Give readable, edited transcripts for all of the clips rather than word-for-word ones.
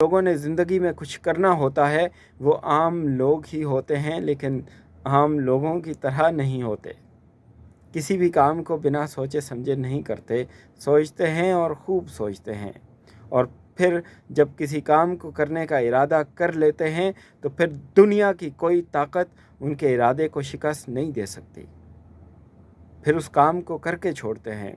لوگوں نے زندگی میں کچھ کرنا ہوتا ہے وہ عام لوگ ہی ہوتے ہیں، لیکن عام لوگوں کی طرح نہیں ہوتے۔ کسی بھی کام کو بنا سوچے سمجھے نہیں کرتے، سوچتے ہیں اور خوب سوچتے ہیں، اور پھر جب کسی کام کو کرنے کا ارادہ کر لیتے ہیں تو پھر دنیا کی کوئی طاقت ان کے ارادے کو شکست نہیں دے سکتی۔ پھر اس کام کو کر کے چھوڑتے ہیں،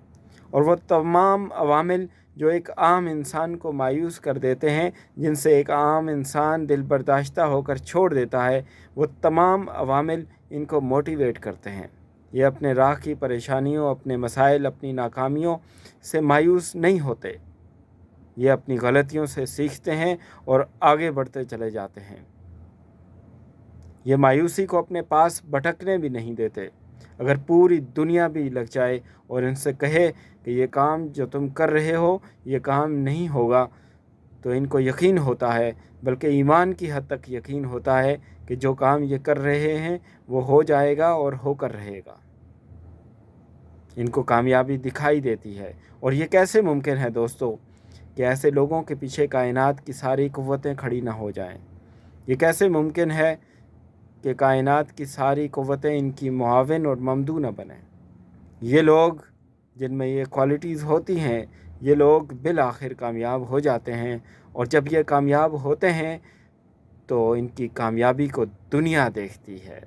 اور وہ تمام عوامل جو ایک عام انسان کو مایوس کر دیتے ہیں، جن سے ایک عام انسان دل برداشتہ ہو کر چھوڑ دیتا ہے، وہ تمام عوامل ان کو موٹیویٹ کرتے ہیں۔ یہ اپنے راہ کی پریشانیوں، اپنے مسائل، اپنی ناکامیوں سے مایوس نہیں ہوتے، یہ اپنی غلطیوں سے سیکھتے ہیں اور آگے بڑھتے چلے جاتے ہیں۔ یہ مایوسی کو اپنے پاس بھٹکنے بھی نہیں دیتے۔ اگر پوری دنیا بھی لگ جائے اور ان سے کہے کہ یہ کام جو تم کر رہے ہو یہ کام نہیں ہوگا، تو ان کو یقین ہوتا ہے، بلکہ ایمان کی حد تک یقین ہوتا ہے کہ جو کام یہ کر رہے ہیں وہ ہو جائے گا اور ہو کر رہے گا۔ ان کو کامیابی دکھائی دیتی ہے۔ اور یہ کیسے ممکن ہے دوستو کہ ایسے لوگوں کے پیچھے کائنات کی ساری قوتیں کھڑی نہ ہو جائیں؟ یہ کیسے ممکن ہے کہ کائنات کی ساری قوتیں ان کی معاون اور ممدو نہ بنیں؟ یہ لوگ جن میں یہ کوالٹیز ہوتی ہیں، یہ لوگ بالآخر کامیاب ہو جاتے ہیں، اور جب یہ کامیاب ہوتے ہیں تو ان کی کامیابی کو دنیا دیکھتی ہے۔